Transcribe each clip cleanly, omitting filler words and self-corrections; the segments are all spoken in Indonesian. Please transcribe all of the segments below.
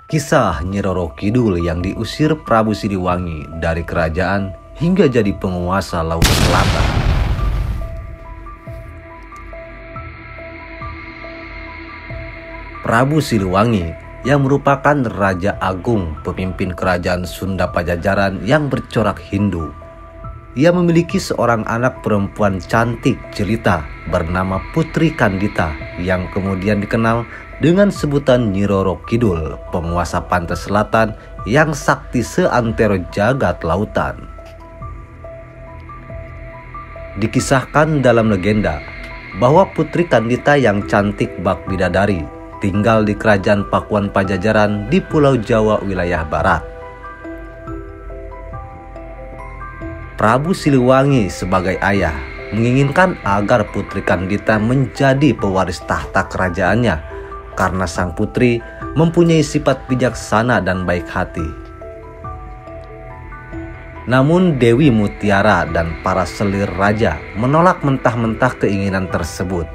Kisah Nyi Roro Kidul yang diusir Prabu Siliwangi dari kerajaan hingga jadi penguasa Laut Selatan. Prabu Siliwangi yang merupakan Raja Agung pemimpin kerajaan Sunda Pajajaran yang bercorak Hindu. Ia memiliki seorang anak perempuan cantik jelita bernama Putri Kandita yang kemudian dikenal dengan sebutan Nyi Roro Kidul, penguasa pantai selatan yang sakti seantero jagat lautan. Dikisahkan dalam legenda bahwa Putri Kandita yang cantik bak bidadari tinggal di kerajaan Pakuan Pajajaran di Pulau Jawa wilayah barat. Prabu Siliwangi sebagai ayah menginginkan agar Putri Kandita menjadi pewaris tahta kerajaannya karena sang putri mempunyai sifat bijaksana dan baik hati. Namun Dewi Mutiara dan para selir raja menolak mentah-mentah keinginan tersebut,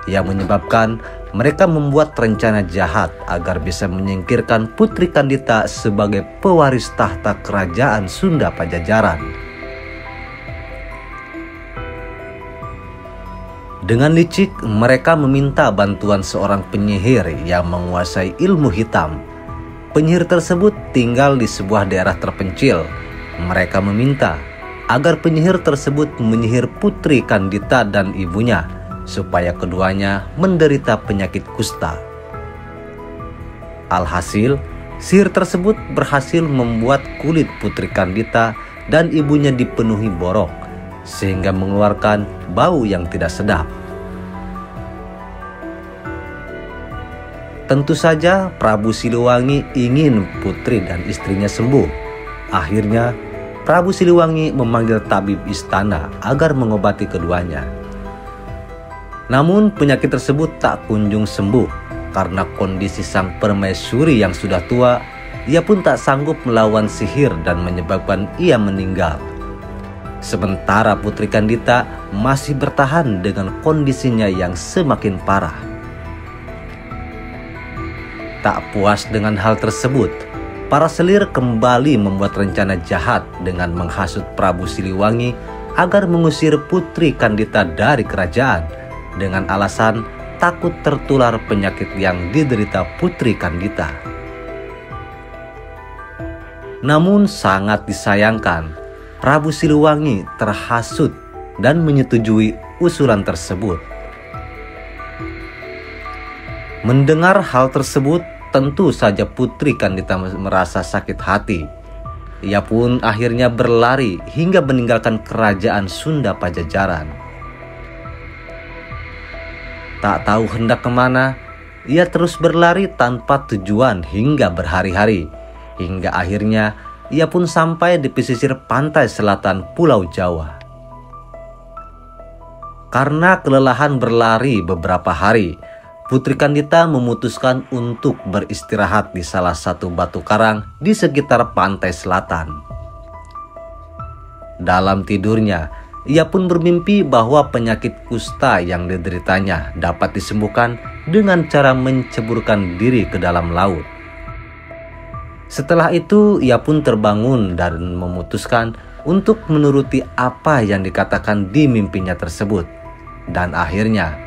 yang menyebabkan mereka membuat rencana jahat agar bisa menyingkirkan Putri Kandita sebagai pewaris tahta kerajaan Sunda Pajajaran. Dengan licik, mereka meminta bantuan seorang penyihir yang menguasai ilmu hitam. Penyihir tersebut tinggal di sebuah daerah terpencil. Mereka meminta agar penyihir tersebut menyihir Putri Kandita dan ibunya, supaya keduanya menderita penyakit kusta. Alhasil, sihir tersebut berhasil membuat kulit Putri Kandita dan ibunya dipenuhi borok, sehingga mengeluarkan bau yang tidak sedap. Tentu saja Prabu Siliwangi ingin putri dan istrinya sembuh. Akhirnya Prabu Siliwangi memanggil tabib istana agar mengobati keduanya. Namun penyakit tersebut tak kunjung sembuh karena kondisi sang permaisuri yang sudah tua. Ia pun tak sanggup melawan sihir dan menyebabkan ia meninggal. Sementara Putri Kandita masih bertahan dengan kondisinya yang semakin parah. Tak puas dengan hal tersebut, para selir kembali membuat rencana jahat dengan menghasut Prabu Siliwangi agar mengusir Putri Kandita dari kerajaan dengan alasan takut tertular penyakit yang diderita Putri Kandita. Namun sangat disayangkan, Prabu Siliwangi terhasut dan menyetujui usulan tersebut. Mendengar hal tersebut, tentu saja Putri Kandita merasa sakit hati. Ia pun akhirnya berlari hingga meninggalkan kerajaan Sunda Pajajaran. Tak tahu hendak kemana, ia terus berlari tanpa tujuan hingga berhari-hari. Hingga akhirnya ia pun sampai di pesisir pantai selatan Pulau Jawa. Karena kelelahan berlari beberapa hari, Putri Kandita memutuskan untuk beristirahat di salah satu batu karang di sekitar pantai selatan. Dalam tidurnya, ia pun bermimpi bahwa penyakit kusta yang dideritanya dapat disembuhkan dengan cara menceburkan diri ke dalam laut. Setelah itu, ia pun terbangun dan memutuskan untuk menuruti apa yang dikatakan di mimpinya tersebut. Dan akhirnya,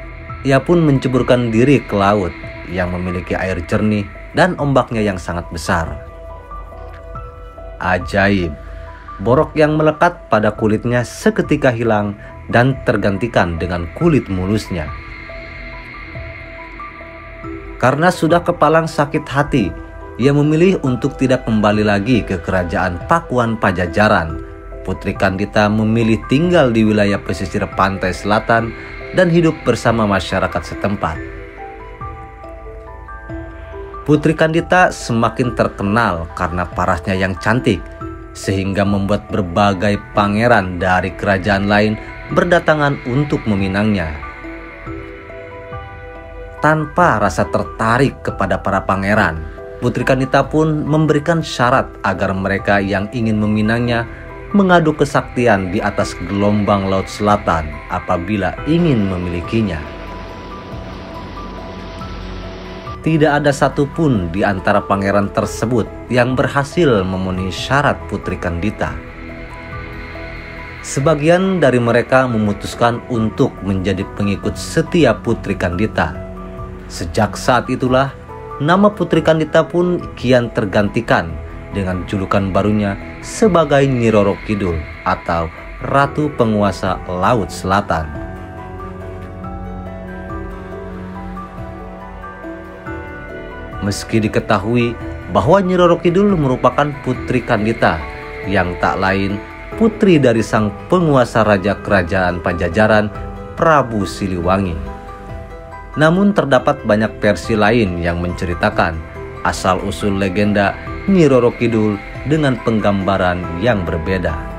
ia pun menceburkan diri ke laut yang memiliki air jernih dan ombaknya yang sangat besar. Ajaib, borok yang melekat pada kulitnya seketika hilang dan tergantikan dengan kulit mulusnya. Karena sudah kepalang sakit hati, ia memilih untuk tidak kembali lagi ke kerajaan Pakuan Pajajaran. Putri Kandita memilih tinggal di wilayah pesisir pantai selatan dan hidup bersama masyarakat setempat. Putri Kandita semakin terkenal karena parasnya yang cantik, sehingga membuat berbagai pangeran dari kerajaan lain berdatangan untuk meminangnya. Tanpa rasa tertarik kepada para pangeran, Putri Kandita pun memberikan syarat agar mereka yang ingin meminangnya mengadu kesaktian di atas gelombang Laut Selatan apabila ingin memilikinya. Tidak ada satupun di antara pangeran tersebut yang berhasil memenuhi syarat Putri Kandita. Sebagian dari mereka memutuskan untuk menjadi pengikut setia Putri Kandita. Sejak saat itulah, nama Putri Kandita pun kian tergantikan dengan julukan barunya sebagai Nyi Roro Kidul atau Ratu Penguasa Laut Selatan. Meski diketahui bahwa Nyi Roro Kidul merupakan Putri Kandita yang tak lain putri dari sang penguasa raja kerajaan Pajajaran, Prabu Siliwangi. Namun terdapat banyak versi lain yang menceritakan asal-usul legenda Nyi Roro Kidul dengan penggambaran yang berbeda.